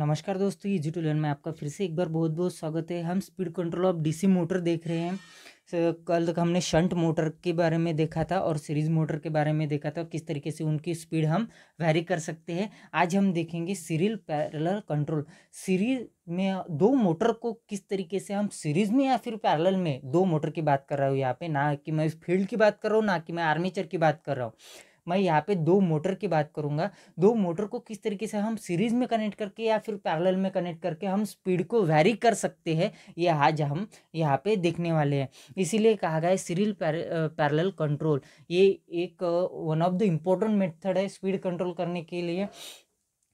नमस्कार दोस्तों, easy to learn में आपका फिर से एक बार बहुत बहुत स्वागत है। हम speed control of DC motor देख रहे हैं। कल तक हमने शंट मोटर के बारे में देखा था और सीरीज मोटर के बारे में देखा था, किस तरीके से उनकी स्पीड हम वैरी कर सकते हैं। आज हम देखेंगे सीरियल पैरेलल कंट्रोल। सीरीज में दो मोटर को किस तरीके से हम सीरीज में या फिर पैरेलल में, दो मोटर की बात कर रहा हूँ यहाँ पे, ना कि मैं फील्ड की बात कर रहा हूँ, ना कि मैं आर्मेचर की बात कर रहा हूँ। मैं यहाँ पे दो मोटर की बात करूँगा। दो मोटर को किस तरीके से हम सीरीज में कनेक्ट करके या फिर पैरेलल में कनेक्ट करके हम स्पीड को वैरी कर सकते हैं, ये आज हम यहाँ पे देखने वाले हैं। इसीलिए कहा गया है सीरियल पैरेलल कंट्रोल। ये एक one of the important method है स्पीड कंट्रोल करने के लिए।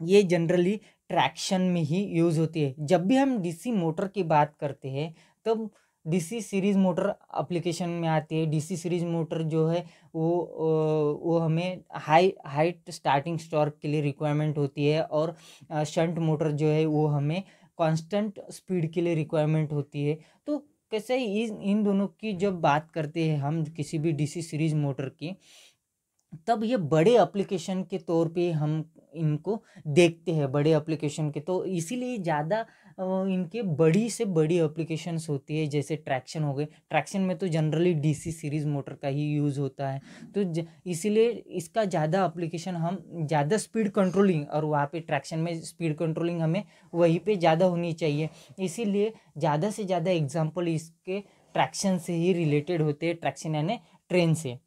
ये जनरली ट्रैक्शन में ही यूज़ होती है। जब भी हम डीसी मोटर की बात करते हैं तब डीसी सीरीज मोटर एप्लीकेशन में आती है। डीसी सीरीज मोटर जो है वो हमें हाइट स्टार्टिंग टॉर्क के लिए रिक्वायरमेंट होती है, और शंट मोटर जो है वो हमें कांस्टेंट स्पीड के लिए रिक्वायरमेंट होती है। तो कैसे इन दोनों की जब बात करते हैं हम किसी भी डीसी सीरीज मोटर की, तब ये बड़े एप्लीकेशन के तौर पे हम इनको देखते हैं, बड़े एप्लीकेशन के। तो इसीलिए ज़्यादा इनके बड़ी से बड़ी एप्लीकेशंस होती है, जैसे ट्रैक्शन हो गए। ट्रैक्शन में तो जनरली डीसी सीरीज मोटर का ही यूज़ होता है। तो इसीलिए इसका ज़्यादा एप्लीकेशन हम ज़्यादा स्पीड कंट्रोलिंग, और वहाँ पे ट्रैक्शन में स्पीड कंट्रोलिंग हमें वहीं पे ज़्यादा होनी चाहिए। इसीलिए ज़्यादा से ज़्यादा एग्जाम्पल इसके ट्रैक्शन से ही रिलेटेड होते हैं, ट्रैक्शन यानी ट्रेन से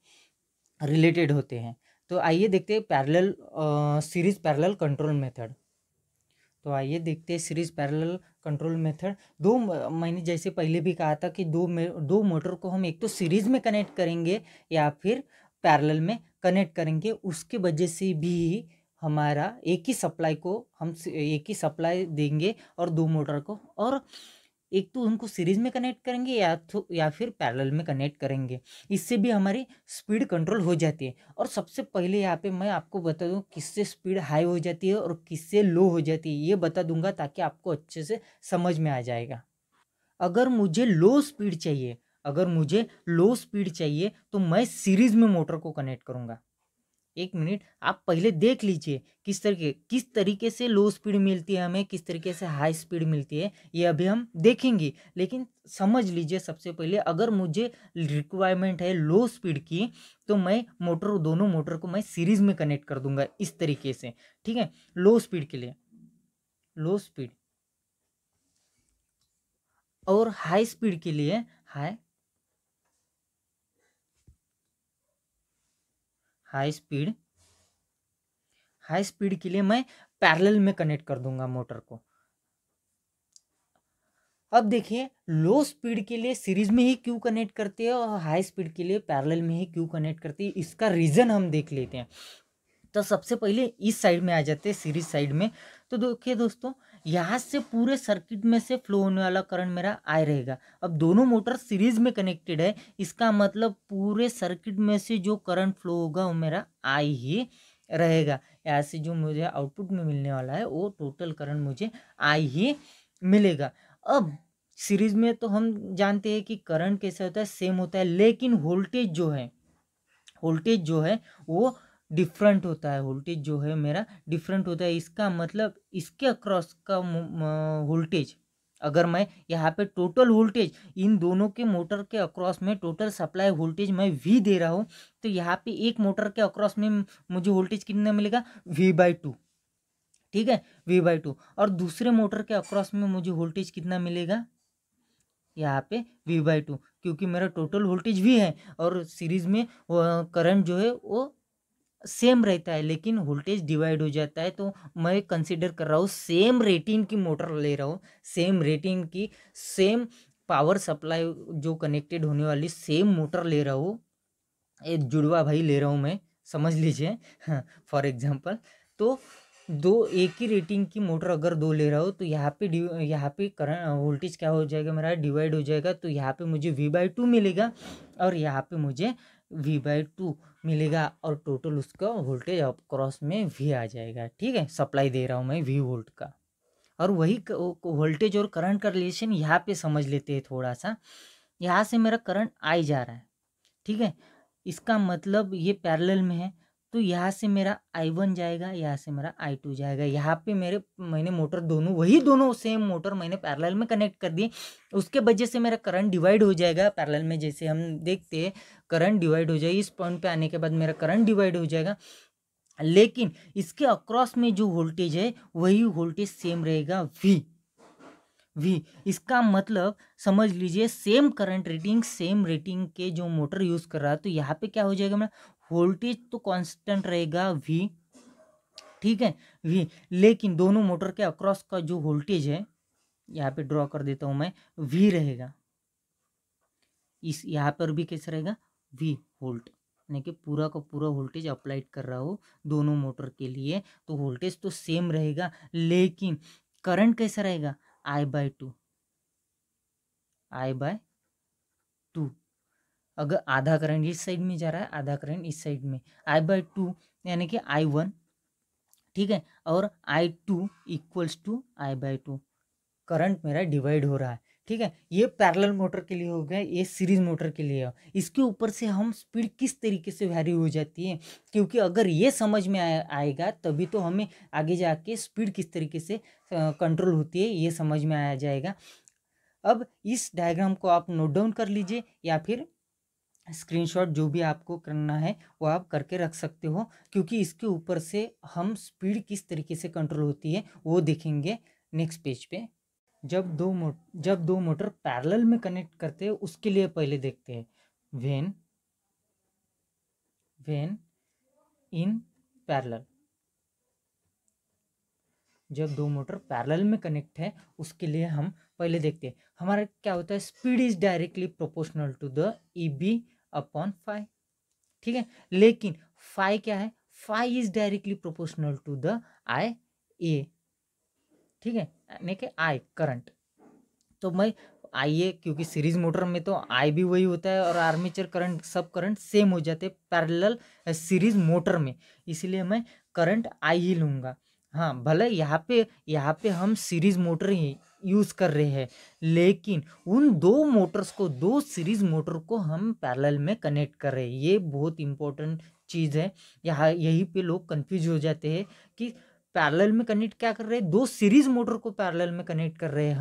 रिलेटेड होते हैं। तो आइए देखते हैं parallel series parallel control method. तो आइए देखते हैं सीरीज पैरेलल कंट्रोल मेथड। मैंने जैसे पहले भी कहा था कि दो मोटर को हम एक तो सीरीज में कनेक्ट करेंगे या फिर पैरेलल में कनेक्ट करेंगे। उसके वजह से भी हमारा एक ही सप्लाई देंगे और दो मोटर को, और एक तो उनको सीरीज में कनेक्ट करेंगे या फिर पैरेलल में कनेक्ट करेंगे। इससे भी हमारी स्पीड कंट्रोल हो जाती है। और सबसे पहले यहाँ पे मैं आपको बता दूं किससे स्पीड हाई हो जाती है और किससे लो हो जाती है, ये बता दूंगा ताकि आपको अच्छे से समझ में आ जाएगा। अगर मुझे लो स्पीड चाहिए तो मैं सीरीज में मोटर को कनेक्ट करूंगा। एक मिनट, आप पहले देख लीजिए किस तरीके से लो स्पीड मिलती है हमें, किस तरीके से हाई स्पीड मिलती है, ये अभी हम देखेंगे। लेकिन समझ लीजिए सबसे पहले, अगर मुझे रिक्वायरमेंट है लो स्पीड की, तो मैं दोनों मोटर को मैं सीरीज में कनेक्ट कर दूंगा इस तरीके से। ठीक है, लो स्पीड के लिए लो स्पीड, और हाई स्पीड के लिए हाई स्पीड के लिए मैं पैरेलल में कनेक्ट कर दूंगा मोटर को। अब देखिए, लो स्पीड के लिए सीरीज में ही क्यों कनेक्ट करते हैं और हाई स्पीड के लिए पैरेलल में ही क्यों कनेक्ट करते हैं, इसका रीज़न हम देख लेते हैं। तो सबसे पहले इस साइड में आ जाते हैं, सीरीज साइड में। तो देखिए दोस्तों, यहाँ से पूरे सर्किट में से फ्लो होने वाला करंट मेरा आई रहेगा। अब दोनों मोटर सीरीज में कनेक्टेड है, इसका मतलब पूरे सर्किट में से जो करंट फ्लो होगा वो मेरा आई ही रहेगा। यहाँ से जो मुझे आउटपुट में मिलने वाला है वो टोटल करंट मुझे आई ही मिलेगा। अब सीरीज में तो हम जानते हैं कि करंट कैसा होता है, सेम होता है, लेकिन वोल्टेज जो है वो डिफरेंट होता है। वोल्टेज जो है मेरा डिफरेंट होता है। इसका मतलब इसके अक्रॉस का वोल्टेज, अगर मैं यहाँ पे टोटल वोल्टेज इन दोनों के मोटर के अक्रॉस में टोटल सप्लाई वोल्टेज मैं V दे रहा हूँ, तो यहाँ पे एक मोटर के अक्रॉस में मुझे वोल्टेज कितना मिलेगा, V/2। ठीक है, V/2। और दूसरे मोटर के अक्रॉस में मुझे वोल्टेज कितना मिलेगा, यहाँ पे V/2, क्योंकि मेरा टोटल वोल्टेज V है और सीरीज में करंट जो है वो सेम रहता है, लेकिन वोल्टेज डिवाइड हो जाता है। तो मैं कंसीडर कर रहा हूँ सेम रेटिंग की मोटर ले रहा हूँ, सेम रेटिंग की, सेम पावर सप्लाई जो कनेक्टेड होने वाली सेम मोटर ले रहा हूँ, एक जुड़वा भाई ले रहा हूँ मैं, समझ लीजिए फॉर एग्जांपल। तो दो एक ही रेटिंग की मोटर अगर दो ले रहा हो, तो यहाँ पे करंट वोल्टेज क्या हो जाएगा, मेरा डिवाइड हो जाएगा। तो यहाँ पे मुझे V/2 मिलेगा और यहाँ पे मुझे V/2 मिलेगा, और टोटल उसका वोल्टेज क्रॉस में V आ जाएगा। ठीक है, सप्लाई दे रहा हूँ मैं V वोल्ट का। और वही वोल्टेज और करंट का रिलेशन यहाँ पे समझ लेते हैं थोड़ा सा। यहाँ से मेरा करंट आई जा रहा है, ठीक है, इसका मतलब ये पैरेलल में है, तो यहाँ से मेरा I1 जाएगा, यहाँ से मेरा I2 जाएगा। यहाँ पे मैंने मोटर दोनों सेम मोटर मैंने पैरेलल में कनेक्ट कर दिए। उसके वजह से मेरा करंट डिवाइड हो जाएगा पैरेलल में। जैसे हम देखते हैं करंट डिवाइड हो जाएगी, इस पॉइंट पे आने के बाद मेरा करंट डिवाइड हो जाएगा, लेकिन इसके अक्रॉस में जो वोल्टेज है वही वोल्टेज सेम रहेगा V। इसका मतलब समझ लीजिए same current rating, same rating के जो मोटर यूज कर रहा है, तो यहाँ पे क्या हो जाएगा मेरा वोल्टेज तो कांस्टेंट रहेगा V, ठीक है V, लेकिन दोनों मोटर के अक्रॉस का जो वोल्टेज है यहाँ पे ड्रॉ कर देता हूं मैं, V रहेगा। इस यहाँ पर भी कैसे रहेगा V वोल्ट, यानी कि पूरा का पूरा वोल्टेज अप्लाइड कर रहा हो दोनों मोटर के लिए, तो वोल्टेज तो सेम रहेगा, लेकिन करंट कैसा रहेगा I/2। अगर आधा करंट इस साइड में जा रहा है, आधा करंट इस साइड में, I/2 यानी कि I1, ठीक है, और I2 equals to I/2। Current मेरा डिवाइड हो रहा है, ठीक है। ये पैरेलल मोटर के लिए हो गया, ये सीरीज मोटर के लिए हो। इसके ऊपर से हम स्पीड किस तरीके से वैरी हो जाती है, क्योंकि अगर ये समझ में आएगा तभी तो हमें आगे जाके स्पीड किस तरीके से कंट्रोल होती है ये समझ में आ जाएगा। अब इस डायग्राम को आप नोट डाउन कर लीजिए, या फिर स्क्रीनशॉट जो भी आपको करना है वो आप करके रख सकते हो, क्योंकि इसके ऊपर से हम स्पीड किस तरीके से कंट्रोल होती है वो देखेंगे नेक्स्ट पेज पे। जब दो मोटर पैरेलल में कनेक्ट करते हैं उसके लिए पहले देखते हैं व्हेन इन पैरेलल। जब दो मोटर पैरेलल में कनेक्ट है उसके लिए हम पहले देखते हैं हमारा क्या होता है, speed is directly proportional to the EB/φ, ठीक है। लेकिन फाई क्या है, phi is directly proportional to the IA, ठीक है, यानी कि I करंट। तो मैं IA, क्योंकि सीरीज मोटर में तो I भी वही होता है और आर्मेचर करंट सब करंट सेम हो जाते हैं पैरेलल सीरीज मोटर में, इसलिए मैं करंट I ही लूँगा। हाँ, भले यहाँ पे हम सीरीज मोटर ही यूज़ कर रहे हैं, लेकिन उन दो सीरीज मोटर को हम पैरेलल में कनेक्ट कर रहे हैं। ये बहुत इंपॉर्टेंट चीज़ है। यहाँ यहीं पे लोग कंफ्यूज हो जाते हैं कि पैरेलल में कनेक्ट क्या कर रहे हैं, दो सीरीज मोटर को पैरेलल में कनेक्ट कर रहे हैं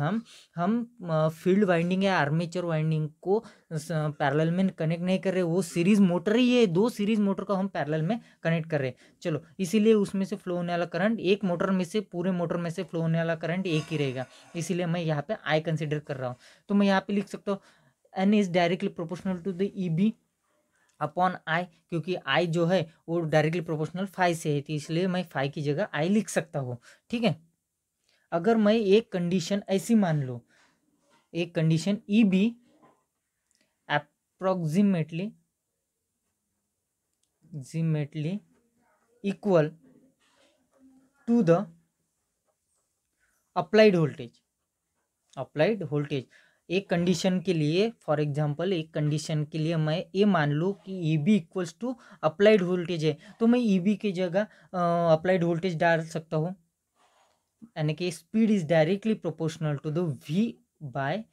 हम फील्ड वाइंडिंग या आर्मेचर वाइंडिंग को पैरेलल में कनेक्ट नहीं कर रहे, वो सीरीज मोटर ही है, दो सीरीज मोटर को हम पैरेलल में कनेक्ट कर रहे हैं। चलो, इसीलिए उसमें से फ्लो होने वाला करंट, एक मोटर में से पूरे मोटर में से फ्लो होने वाला करंट एक ही रहेगा, इसीलिए मैं यहाँ पे I कंसिडर कर रहा हूँ। तो मैं यहाँ पे लिख सकता हूँ N is directly proportional to the EB/I, क्योंकि I जो है वो डायरेक्टली प्रोपोर्शनल फाई से है, तो इसलिए मैं फाई की जगह I लिख सकता हूँ, ठीक है। अगर मैं एक कंडीशन ऐसी मान लो, एक condition EB approximately equal to the applied voltage, एक कंडीशन के लिए, फॉर एग्जांपल एक कंडीशन के लिए मैं ये मान लूँ कि EB equals to applied voltage है, तो मैं EB की जगह अप्लाइड वोल्टेज डाल सकता हूँ, यानी कि speed is directly proportional to the V/I।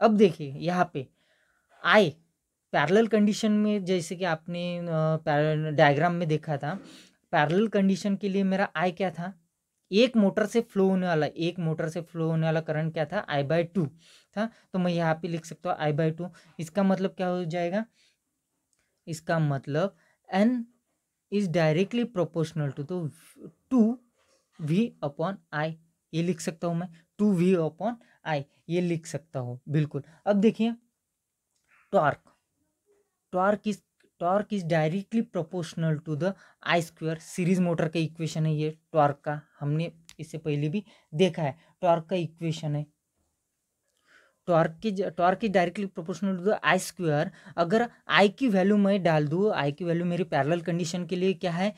अब देखिए यहाँ पे I पैरेलल कंडीशन में, जैसे कि आपने डायग्राम में देखा था, पैरेलल कंडीशन के लिए मेरा I क्या था, एक मोटर से फ्लो होने वाला करंट क्या था, I/2 था। तो मैं यहाँ पे लिख सकता हूँ I/2। इसका मतलब क्या हो जाएगा, इसका मतलब N is directly proportional to V/I, ये लिख सकता हूँ मैं, 2V/I ये लिख सकता हूँ, बिल्कुल। अब देखिए torque is directly proportional to the I²। Series motor का इक्वेशन है ये टॉर्क का, हमने इससे पहले भी देखा है, टॉर्क का इक्वेशन है। Torque is directly proportional to the I²। अगर I की वैल्यू मैं डाल दूँ, I की वैल्यू मेरी पैरेलल कंडीशन के लिए क्या है,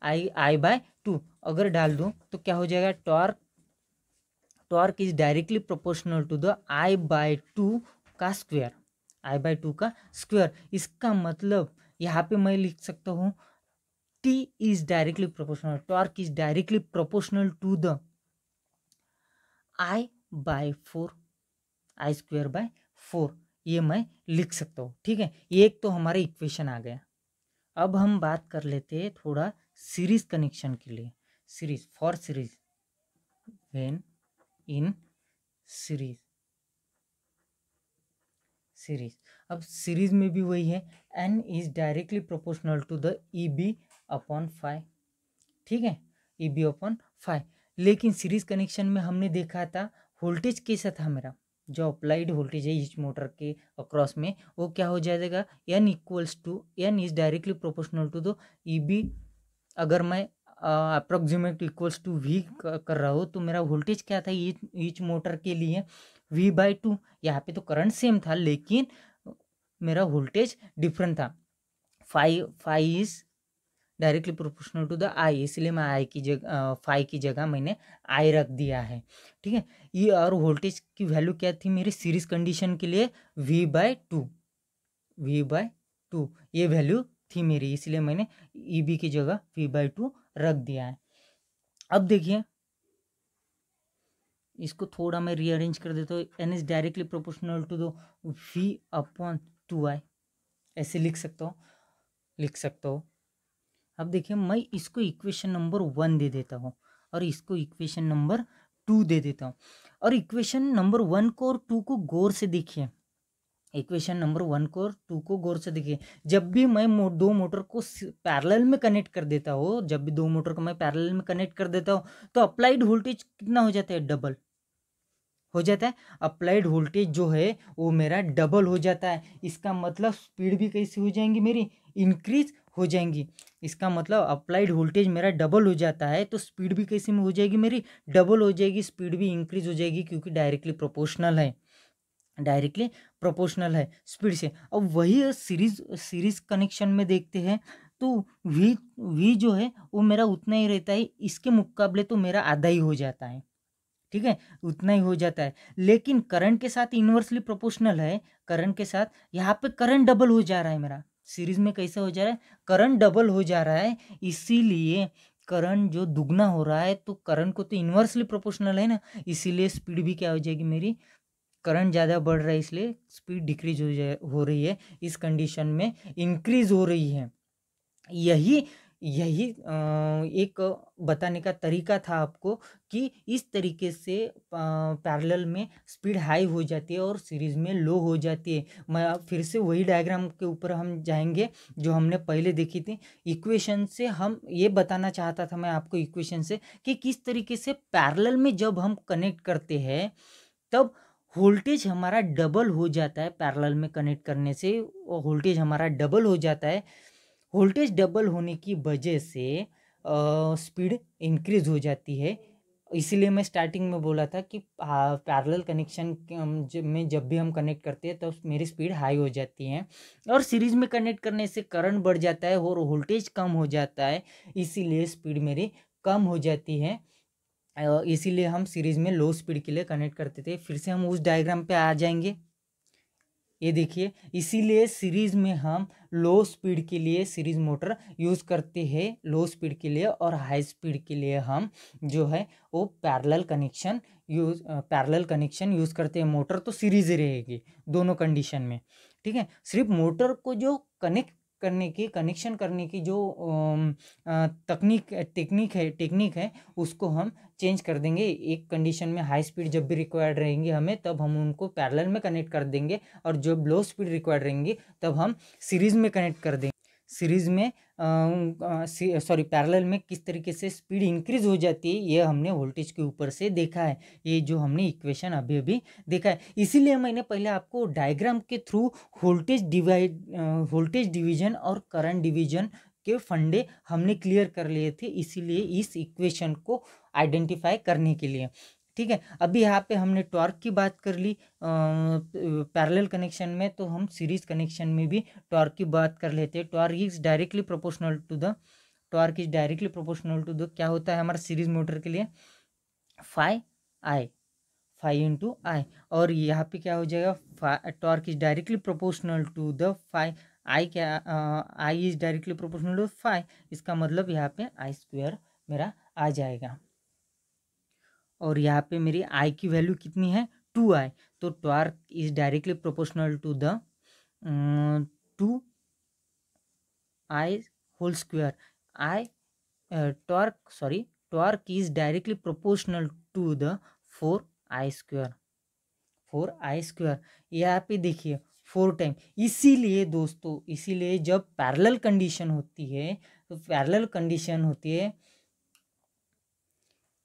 I/2 अगर डाल दूँ तो क्या हो जाएगा, torque is directly proportional to the I/2 का स्क्वायर। इसका मतलब यहाँ पे मैं लिख सकता हूँ T is directly proportional, torque is directly proportional to the I/4, I²/4, ये मैं लिख सकता हूँ, ठीक है। एक तो हमारा इक्वेशन आ गया, अब हम बात कर लेते हैं थोड़ा सीरीज कनेक्शन के लिए। Series, for series, when in series, series. अब सीरीज में भी वही है, N is directly proportional to the E B upon five, ठीक है, ई बी अपॉन फाइव। लेकिन सीरीज कनेक्शन में हमने देखा था वोल्टेज कैसा था मेरा, जो अप्लाइड वोल्टेज है इस मोटर के अक्रॉस में, वो क्या हो जाएगा, N equals to, N is directly proportional to the E B. अगर मैं अप्रोक्सीमेट इक्वल्स टू वी कर रहा हूँ तो मेरा वोल्टेज क्या था ईच मोटर के लिए, वी बाई टू। यहाँ पे तो करंट सेम था लेकिन मेरा वोल्टेज डिफरेंट था। Five is directly proportional to the I, इसलिए मैं आई की जगह, फाइव की जगह मैंने आई रख दिया है, ठीक है। ये और वोल्टेज की वैल्यू क्या थी मेरी सीरीज कंडीशन के लिए, V by two, V by two ये वैल्यू थी मेरी, इसलिए मैंने ई बी की जगह वी बाई टू रख दिया है। अब देखिए इसको थोड़ा मैं रीअरेंज कर देता हूँ, N is directly proportional to the V upon two I, ऐसे लिख सकता हूँ। अब देखिए मैं इसको इक्वेशन नंबर 1 दे देता हूँ और इसको इक्वेशन नंबर 2 दे देता हूँ। और इक्वेशन नंबर 1 को और 2 को गौर से देखिए, इक्वेशन नंबर 1 को और 2 को गौर से देखिए। जब भी मैं दो मोटर को पैरेलल में कनेक्ट कर देता हूँ, जब भी दो मोटर को मैं पैरेलल में कनेक्ट कर देता हूँ तो अप्लाइड वोल्टेज कितना हो जाता है, डबल हो जाता है। अप्लाइड वोल्टेज जो है वो मेरा डबल हो जाता है। इसका मतलब स्पीड भी कैसी हो जाएंगी मेरी, इंक्रीज हो जाएंगी। इसका मतलब अप्लाइड वोल्टेज मेरा डबल हो जाता है तो स्पीड भी कैसी में हो जाएगी मेरी, डबल हो जाएगी, स्पीड भी इंक्रीज हो जाएगी, क्योंकि डायरेक्टली प्रोपोर्शनल है, डायरेक्टली प्रोपोर्शनल है स्पीड से। अब वही सीरीज कनेक्शन में देखते हैं तो वी जो है वो मेरा उतना ही रहता है, इसके मुकाबले तो मेरा आधा ही हो जाता है, ठीक है, उतना ही हो जाता है। लेकिन करंट के साथ इन्वर्सली प्रोपोर्शनल है, करंट के साथ यहाँ पे करंट डबल हो जा रहा है मेरा, सीरीज में कैसे हो जा रहा है, करंट डबल हो जा रहा है, इसीलिए करंट जो दुगना हो रहा है तो करंट को तो इन्वर्सली प्रोपोर्शनल है ना, इसीलिए स्पीड भी क्या हो जाएगी मेरी, करंट ज़्यादा बढ़ रहा है इसलिए स्पीड डिक्रीज हो रही है, इस कंडीशन में इंक्रीज हो रही है। यही यही एक बताने का तरीका था आपको कि इस तरीके से पैरेलल में स्पीड हाई हो जाती है और सीरीज में लो हो जाती है। मैं अब फिर से वही डायग्राम के ऊपर हम जाएंगे जो हमने पहले देखी थी। इक्वेशन से हम ये बताना चाहता था मैं आपको, इक्वेशन से कि किस तरीके से पैरेलल में जब हम कनेक्ट करते हैं तब वोल्टेज हमारा डबल हो जाता है, पैरेलल में कनेक्ट करने से वोल्टेज हमारा डबल हो जाता है। वोल्टेज डबल होने की वजह से स्पीड इंक्रीज हो जाती है। इसीलिए मैं स्टार्टिंग में बोला था कि पैरेलल कनेक्शन में जब भी हम कनेक्ट करते हैं तो मेरी स्पीड हाई हो जाती है और सीरीज में कनेक्ट करने से करंट बढ़ जाता है और वोल्टेज कम हो जाता है, इसीलिए स्पीड मेरी कम हो जाती है। इसीलिए हम सीरीज में लो स्पीड के लिए कनेक्ट करते थे। फिर से हम उस डायग्राम पे आ जाएंगे, ये देखिए, इसीलिए सीरीज में हम लो स्पीड के लिए सीरीज मोटर यूज़ करते हैं लो स्पीड के लिए, और हाई स्पीड के लिए हम जो है वो पैरेलल कनेक्शन यूज़ करते हैं। मोटर तो सीरीज ही रहेगी दोनों कंडीशन में, ठीक है। सिर्फ मोटर को जो कनेक्शन करने की जो टेक्निक है उसको हम चेंज कर देंगे। एक कंडीशन में हाई स्पीड जब भी रिक्वायर्ड रहेंगी हमें तब हम उनको पैरेलल में कनेक्ट कर देंगे, और जब लो स्पीड रिक्वायर्ड रहेंगी तब हम सीरीज में कनेक्ट कर देंगे। सीरीज में पैरेलल में किस तरीके से स्पीड इंक्रीज हो जाती है ये हमने वोल्टेज के ऊपर से देखा है, ये जो हमने इक्वेशन अभी अभी देखा है। इसीलिए मैंने पहले आपको डायग्राम के थ्रू वोल्टेज डिवीजन और करंट डिवीजन के फंडे हमने क्लियर कर लिए थे, इसीलिए इस इक्वेशन को आइडेंटिफाई करने के लिए, ठीक है। अभी यहाँ पे हमने टॉर्क की बात कर ली पैरेलल कनेक्शन में, तो हम सीरीज कनेक्शन में भी टॉर्क की बात कर लेते हैं। Torque is directly proportional to the क्या होता है हमारा सीरीज मोटर के लिए, फाइव इंटू आई, और यहाँ पे क्या हो जाएगा, torque is directly proportional to the five, I is directly proportional to five, इसका मतलब यहाँ पे आई स्क्वायर मेरा आ जाएगा। और यहाँ पे मेरी आई की वैल्यू कितनी है, 2i, तो torque is directly proportional to the I whole square I torque is directly proportional to the 4i square 4i square। यहाँ पे देखिए 4 टाइम, इसीलिए दोस्तों, इसीलिए जब पैरेलल कंडीशन होती है तो पैरेलल कंडीशन होती है,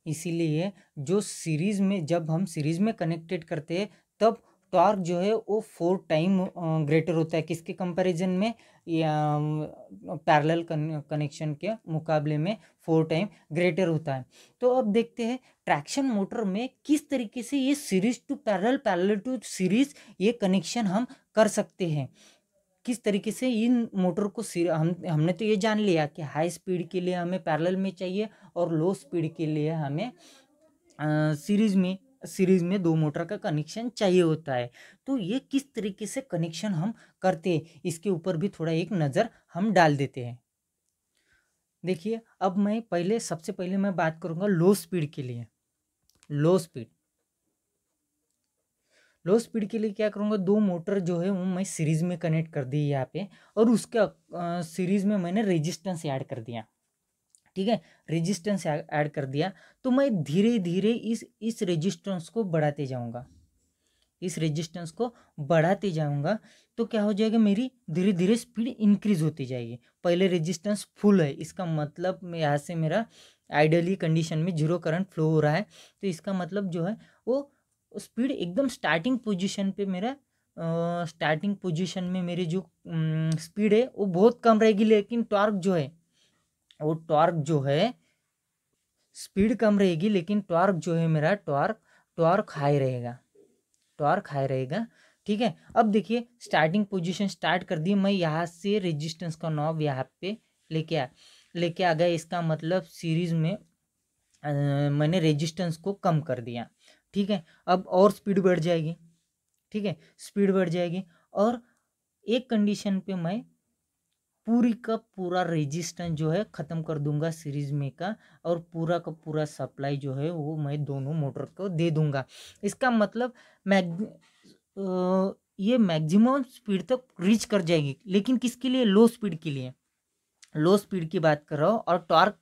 इसीलिए जो सीरीज में, जब हम सीरीज में कनेक्टेड करते हैं तब टॉर्क जो है वो 4 टाइम ग्रेटर होता है, किसके कंपैरिजन में, या पैरेलल कनेक्शन के मुकाबले में 4 टाइम ग्रेटर होता है। तो अब देखते हैं ट्रैक्शन मोटर में किस तरीके से ये series to parallel, parallel to series ये कनेक्शन हम कर सकते हैं, किस तरीके से इन मोटर को हमने तो ये जान लिया कि हाई स्पीड के लिए हमें पैरेलल में चाहिए और लो स्पीड के लिए हमें सीरीज में 2 मोटर का कनेक्शन चाहिए होता है। तो ये किस तरीके से कनेक्शन हम करते हैं इसके ऊपर भी थोड़ा एक नज़र हम डाल देते हैं। देखिए अब मैं सबसे पहले मैं बात करूँगा लो स्पीड के लिए। लो स्पीड के लिए क्या करूँगा, 2 मोटर जो है वो मैं सीरीज में कनेक्ट कर दी यहाँ पे, और उसका सीरीज में मैंने रेजिस्टेंस ऐड कर दिया। ठीक है, रेजिस्टेंस ऐड कर दिया तो मैं धीरे धीरे इस रेजिस्टेंस को बढ़ाते जाऊंगा, इस रेजिस्टेंस को बढ़ाते जाऊंगा तो क्या हो जाएगा, मेरी धीरे धीरे स्पीड इंक्रीज होती जाएगी। पहले रेजिस्टेंस फुल है, इसका मतलब यहाँ से मेरा आइडियली कंडीशन में 0 करंट फ्लो हो रहा है, तो इसका मतलब जो है वो स्पीड एकदम स्टार्टिंग पोजीशन पे मेरा स्टार्टिंग पोजीशन में मेरी जो स्पीड है वो बहुत कम रहेगी, लेकिन टॉर्क जो है वो टॉर्क जो है स्पीड कम रहेगी, लेकिन टॉर्क जो है मेरा टॉर्क हाई रहेगा, टॉर्क हाई रहेगा। ठीक है, अब देखिए स्टार्टिंग पोजीशन स्टार्ट कर दी, मैं यहाँ से रेजिस्टेंस का नॉब यहाँ पे लेके आ गया, इसका मतलब सीरीज में मैंने रेजिस्टेंस को कम कर दिया। ठीक है, अब और स्पीड बढ़ जाएगी। ठीक है, स्पीड बढ़ जाएगी और एक कंडीशन पे मैं पूरी का पूरा रेजिस्टेंस जो है ख़त्म कर दूंगा सीरीज में का, और पूरा का पूरा सप्लाई जो है वो मैं दोनों मोटर को दे दूंगा। इसका मतलब ये मैक्सिमम स्पीड तक रीच कर जाएगी, लेकिन किसके लिए, लो स्पीड के लिए, लो स्पीड की बात कर रहा हूँ। और टॉर्क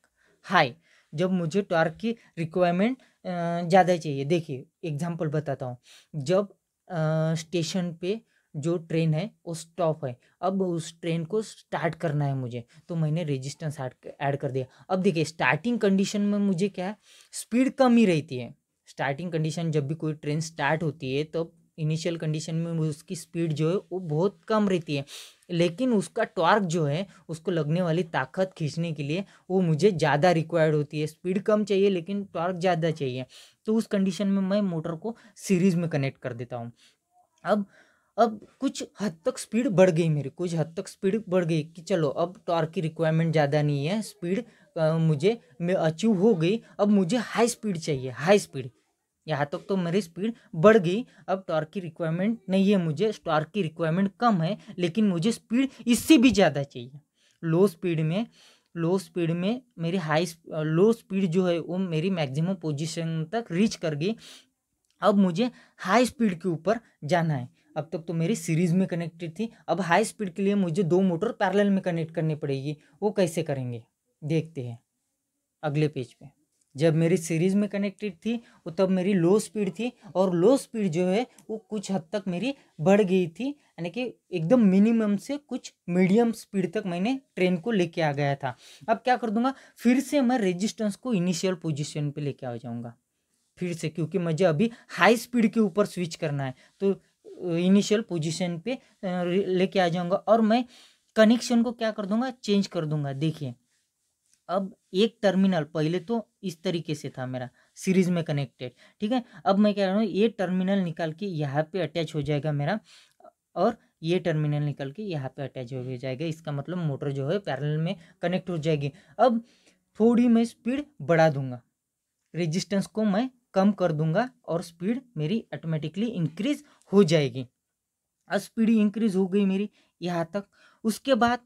हाई, जब मुझे टॉर्क की रिक्वायरमेंट ज़्यादा चाहिए। देखिए एग्जांपल बताता हूँ, जब स्टेशन पे जो ट्रेन है वो स्टॉप है, अब उस ट्रेन को स्टार्ट करना है मुझे, तो मैंने रेजिस्टेंस ऐड कर दिया। अब देखिए स्टार्टिंग कंडीशन में मुझे क्या है, स्पीड कम ही रहती है। स्टार्टिंग कंडीशन जब भी कोई ट्रेन स्टार्ट होती है तो इनिशियल कंडीशन में उसकी स्पीड जो है वो बहुत कम रहती है, लेकिन उसका टॉर्क जो है, उसको लगने वाली ताकत खींचने के लिए वो मुझे ज़्यादा रिक्वायर्ड होती है। स्पीड कम चाहिए लेकिन टॉर्क ज़्यादा चाहिए, तो उस कंडीशन में मैं मोटर को सीरीज में कनेक्ट कर देता हूँ। अब कुछ हद तक स्पीड बढ़ गई मेरी, कुछ हद तक स्पीड बढ़ गई कि चलो अब टॉर्क की रिक्वायरमेंट ज़्यादा नहीं है, स्पीड मुझे अचीव हो गई, अब मुझे हाई स्पीड चाहिए, हाई स्पीड। यहाँ तक तो मेरी स्पीड बढ़ गई, अब टॉर्क की रिक्वायरमेंट नहीं है मुझे, टॉर्क की रिक्वायरमेंट कम है, लेकिन मुझे स्पीड इससे भी ज़्यादा चाहिए। लो स्पीड में मेरी लो स्पीड जो है वो मेरी मैक्सिमम पोजीशन तक रीच कर गई। अब मुझे हाई स्पीड के ऊपर जाना है। अब तक तो मेरी सीरीज में कनेक्टेड थी, अब हाई स्पीड के लिए मुझे 2 मोटर पैरेलल में कनेक्ट करनी पड़ेगी। वो कैसे करेंगे देखते हैं अगले पेज पे। जब मेरी सीरीज में कनेक्टेड थी वो तब मेरी लो स्पीड थी, और लो स्पीड जो है वो कुछ हद तक मेरी बढ़ गई थी, यानी कि एकदम मिनिमम से कुछ मीडियम स्पीड तक मैंने ट्रेन को लेके आ गया था। अब क्या कर दूंगा, फिर से मैं रेजिस्टेंस को इनिशियल पोजीशन पे लेके आ जाऊंगा फिर से, क्योंकि मुझे अभी हाई स्पीड के ऊपर स्विच करना है, तो इनिशियल पोजीशन पे लेके आ जाऊंगा, और मैं कनेक्शन को क्या कर दूंगा, चेंज कर दूंगा। देखिए अब एक टर्मिनल पहले तो इस तरीके से था मेरा सीरीज में कनेक्टेड, ठीक है, अब मैं क्या कर रहा हूँ, ये टर्मिनल निकाल के यहाँ पे अटैच हो जाएगा मेरा, और ये टर्मिनल निकल के यहाँ पे अटैच हो जाएगा। इसका मतलब मोटर जो है पैरेलल में कनेक्ट हो जाएगी। अब थोड़ी मैं स्पीड बढ़ा दूंगा, रेजिस्टेंस को मैं कम कर दूंगा, और स्पीड मेरी ऑटोमेटिकली इंक्रीज हो जाएगी। अब स्पीड इंक्रीज हो गई मेरी यहाँ तक, उसके बाद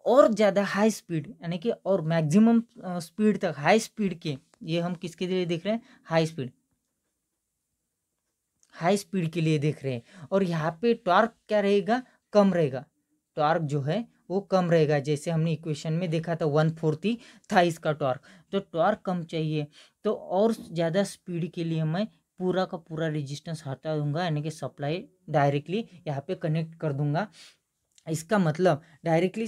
और ज़्यादा हाई स्पीड, यानी कि और मैक्सिमम स्पीड तक, हाई स्पीड के, ये हम किसके लिए देख रहे हैं, हाई स्पीड के लिए देख रहे हैं। और यहाँ पे टॉर्क क्या रहेगा, कम रहेगा, टॉर्क जो है वो कम रहेगा। जैसे हमने इक्वेशन में देखा था 1/4 ही था इसका टॉर्क, तो टॉर्क कम चाहिए तो और ज़्यादा स्पीड के लिए मैं पूरा का पूरा रेजिस्टेंस हटा दूंगा, यानी कि सप्लाई डायरेक्टली यहाँ पे कनेक्ट कर दूंगा। इसका मतलब डायरेक्टली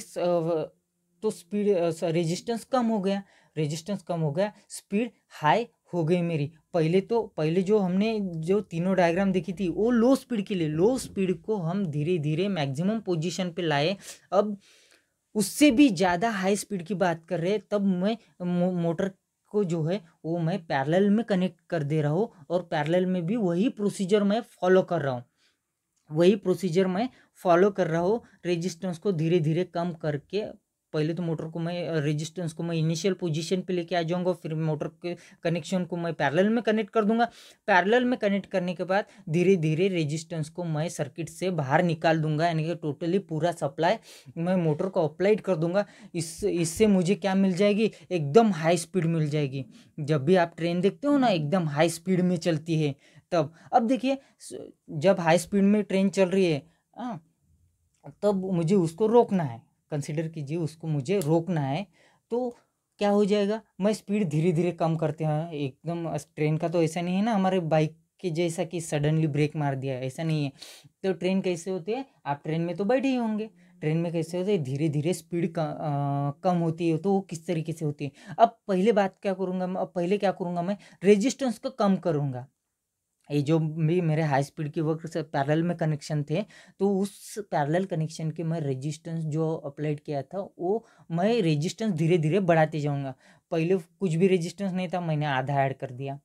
तो स्पीड रेजिस्टेंस कम हो गया, रेजिस्टेंस कम हो गया, स्पीड हाई हो गई मेरी। पहले जो हमने जो तीनों डायग्राम देखी थी वो लो स्पीड के लिए, लो स्पीड को हम धीरे धीरे मैक्सिमम पोजीशन पे लाए। अब उससे भी ज़्यादा हाई स्पीड की बात कर रहे हैं, तब मैं मोटर को जो है वो मैं पैरेलल में कनेक्ट कर दे रहा हूँ, और पैरेलल में भी वही प्रोसीजर मैं फॉलो कर रहा हूँ, वही प्रोसीजर मैं फॉलो कर रहा हूँ। रेजिस्टेंस को धीरे धीरे कम करके पहले तो मोटर को मैं रेजिस्टेंस को मैं इनिशियल पोजीशन पे लेके आ जाऊंगा, फिर मोटर के कनेक्शन को मैं पैरेलल में कनेक्ट कर दूंगा। पैरेलल में कनेक्ट करने के बाद धीरे धीरे रेजिस्टेंस को मैं सर्किट से बाहर निकाल दूंगा, यानी कि टोटली पूरा सप्लाई मैं मोटर को अप्लाइड कर दूंगा। इससे मुझे क्या मिल जाएगी, एकदम हाई स्पीड मिल जाएगी। जब भी आप ट्रेन देखते हो ना एकदम हाई स्पीड में चलती है तब। अब देखिए जब हाई स्पीड में ट्रेन चल रही है तब मुझे उसको रोकना है, कंसिडर कीजिए उसको मुझे रोकना है, तो क्या हो जाएगा, मैं स्पीड धीरे धीरे कम करते हैं एकदम। ट्रेन का तो ऐसा नहीं है ना हमारे बाइक के जैसा कि सडनली ब्रेक मार दिया, ऐसा नहीं है। तो ट्रेन कैसे होती है, आप ट्रेन में तो बैठे ही होंगे, ट्रेन में कैसे होते हैं, धीरे धीरे स्पीड कम होती है। तो वो किस तरीके से होती है, अब पहले बात क्या करूँगा मैं, अब पहले क्या करूँगा मैं, रेजिस्टेंस को कम करूँगा। ये जो भी मेरे हाई स्पीड के वक्त से पैरेलल में कनेक्शन थे, तो उस पैरेलल कनेक्शन के मैं रेजिस्टेंस जो अप्लाइड किया था वो मैं रेजिस्टेंस धीरे धीरे बढ़ाते जाऊंगा। पहले कुछ भी रेजिस्टेंस नहीं था, मैंने आधा ऐड कर दिया,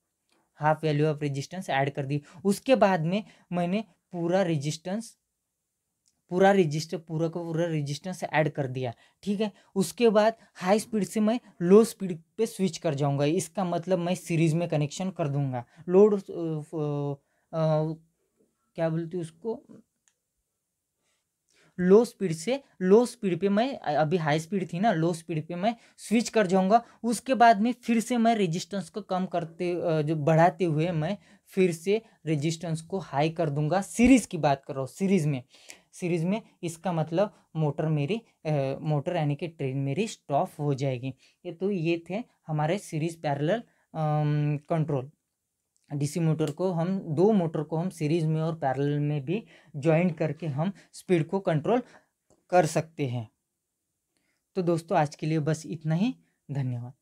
half value of resistance add कर दी। उसके बाद में मैंने पूरा का पूरा रेजिस्टेंस ऐड कर दिया, ठीक है। उसके बाद हाई स्पीड से मैं लो स्पीड पे स्विच कर जाऊंगा, इसका मतलब मैं सीरीज में कनेक्शन कर दूंगा। लोड क्या बोलते हैं उसको, लो स्पीड पे मैं अभी हाई स्पीड थी ना, लो स्पीड पे मैं स्विच कर जाऊंगा। उसके बाद में फिर से मैं रेजिस्टेंस को कम करते जो बढ़ाते हुए मैं फिर से रेजिस्टेंस को हाई कर दूंगा। सीरीज की बात कर रहा हूँ, सीरीज में इसका मतलब मोटर यानी कि ट्रेन मेरी स्टॉप हो जाएगी। ये थे हमारे series parallel control. DC motor को हम दो मोटर को हम सीरीज में और पैरेलल में भी ज्वाइन करके हम स्पीड को कंट्रोल कर सकते हैं। तो दोस्तों आज के लिए बस इतना ही, धन्यवाद।